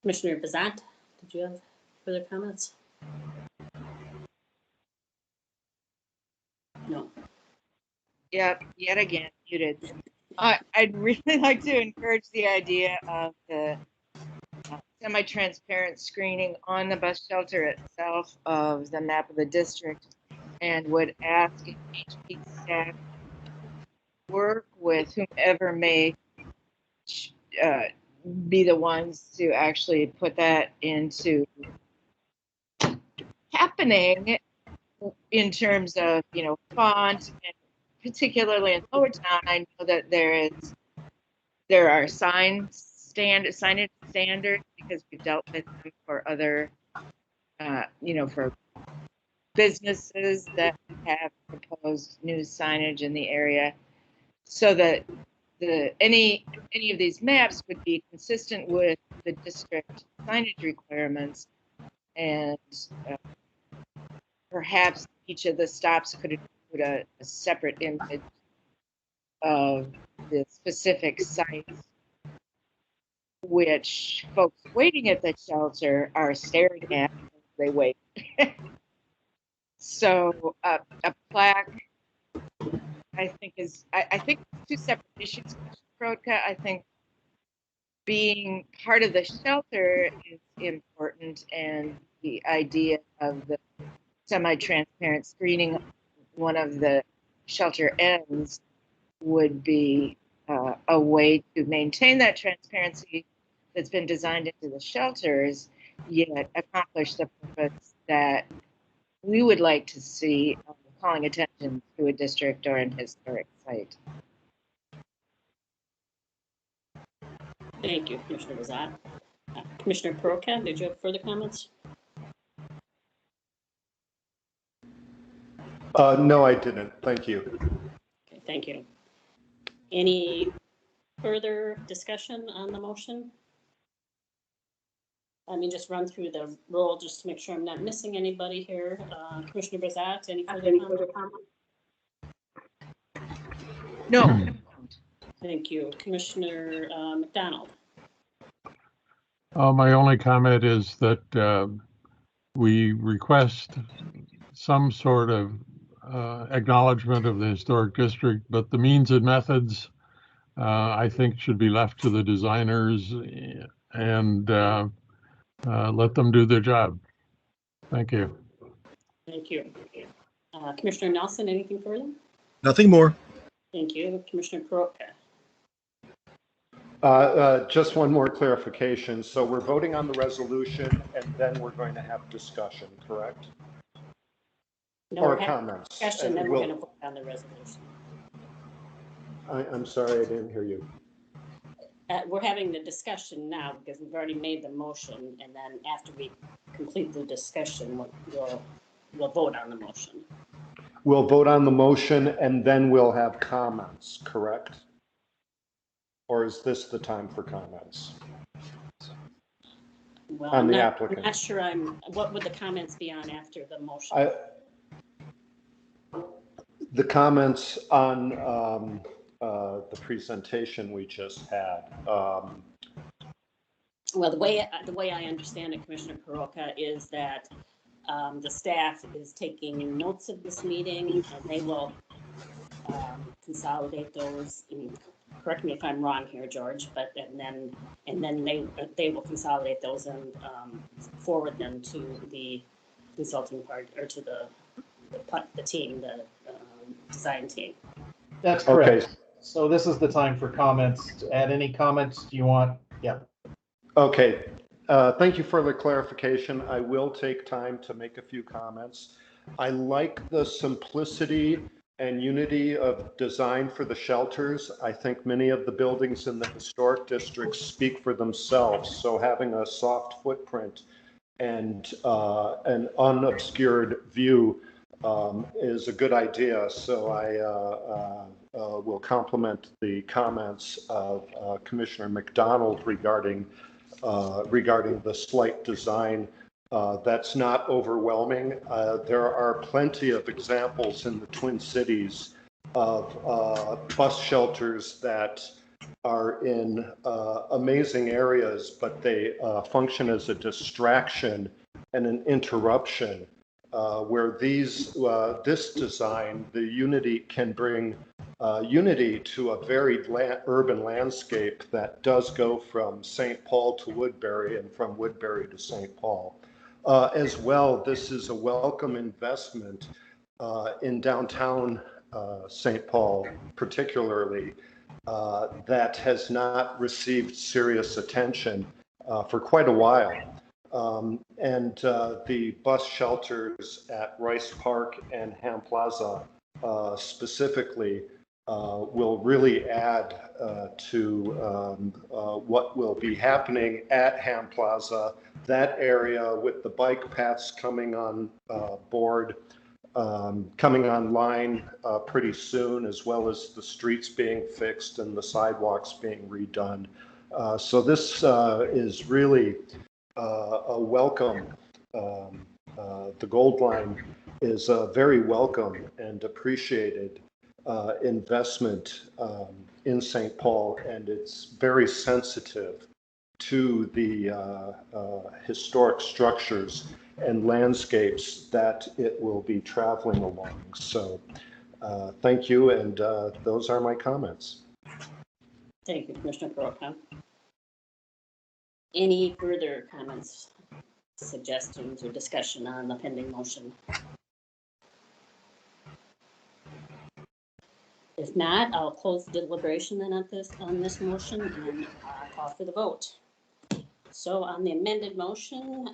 Commissioner Bazat, did you have further comments? No. Yep, yet again, muted. I'd really like to encourage the idea of the semi-transparent screening on the bus shelter itself of the map of the district, and would ask HP staff work with whomever may be the ones to actually put that into happening in terms of, font, and particularly in Lowertown. I know that there are signage standards because we've dealt with them for other, for businesses that have proposed new signage in the area, so that any of these maps would be consistent with the district signage requirements, and perhaps each of the stops could include a separate image of the specific sites, which folks waiting at the shelter are staring at as they wait. So a plaque, I think I think two separate issues, Peroutka. I think being part of the shelter is important, and the idea of the semi-transparent screening one of the shelter ends would be a way to maintain that transparency that's been designed into the shelters, yet accomplish the purpose that we would like to see, calling attention to a district or an historic site. Thank you, Commissioner Bazat. Commissioner Peroutka, did you have further comments? No, I didn't. Thank you. Okay, thank you. Any further discussion on the motion? Let me just run through the roll just to make sure I'm not missing anybody here. Commissioner Bazat, any further comments? No. Thank you. Commissioner McDonald. My only comment is that we request some sort of acknowledgement of the historic district, but the means and methods, I think, should be left to the designers and let them do their job. Thank you. Thank you. Commissioner Nelson, anything further? Nothing more. Thank you. Commissioner Peroutka. Just one more clarification. So we're voting on the resolution and then we're going to have discussion, correct? No, Or we're having comments? discussion, And then we're we'll- going to vote on the resolution. I'm sorry, I didn't hear you. We're having the discussion now because we've already made the motion, and then after we complete the discussion, we'll vote on the motion. We'll vote on the motion and then we'll have comments, correct? Or is this the time for comments? Well, On I'm the not, applicant. I'm not sure what would the comments be on after the motion? The comments on the presentation we just had. Well, the way I understand it, Commissioner Peroutka, is that the staff is taking notes of this meeting, and they will consolidate those. Correct me if I'm wrong here, George, but and then they will consolidate those and forward them to the consulting part or to the team, the design team. That's correct. Okay. So this is the time for comments. Add any comments you want? Yeah. Okay. Thank you for the clarification. I will take time to make a few comments. I like the simplicity and unity of design for the shelters. I think many of the buildings in the historic district speak for themselves. So having a soft footprint and an unobscured view is a good idea. So I will compliment the comments of Commissioner McDonald regarding the slight design. That's not overwhelming. There are plenty of examples in the Twin Cities of bus shelters that are in amazing areas, but they function as a distraction and an interruption. Where this design, the unity, can bring unity to a varied urban landscape that does go from St. Paul to Woodbury and from Woodbury to St. Paul. As well, this is a welcome investment in downtown St. Paul, particularly, that has not received serious attention for quite a while. And the bus shelters at Rice Park and Ham Plaza specifically will really add to what will be happening at Ham Plaza. That area with the bike paths coming on board, coming online pretty soon, as well as the streets being fixed and the sidewalks being redone. So this is really a welcome. The Gold Line is a very welcome and appreciated investment in St. Paul, and it's very sensitive to the historic structures and landscapes that it will be traveling along. So thank you, and those are my comments. Thank you, Commissioner Peroutka. Any further comments, suggestions, or discussion on the pending motion? If not, I'll close the deliberation then on this motion and call for the vote. So on the amended motion,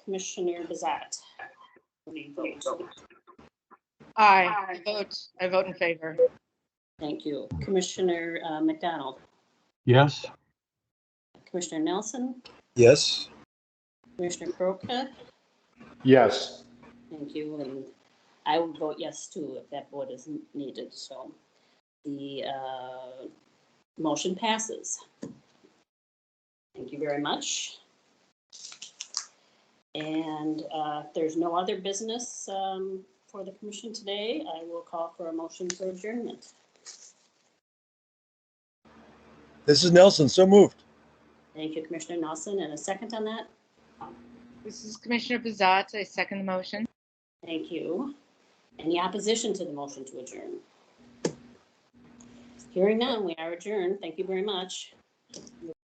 Commissioner Bazat, how do you vote? Aye. I vote in favor. Thank you. Commissioner McDonald, Yes. Commissioner Nelson, Yes. Commissioner Peroutka, Yes. thank you, and I would vote yes too if that vote is needed. So the motion passes. Thank you very much. And if there's no other business for the commission today, I will call for a motion for adjournment. This is Nelson, so moved. Thank you, Commissioner Nelson. And a second on that? This is Commissioner Bazat. I second the motion. Thank you. Any opposition to the motion to adjourn? Hearing none, we are adjourned. Thank you very much.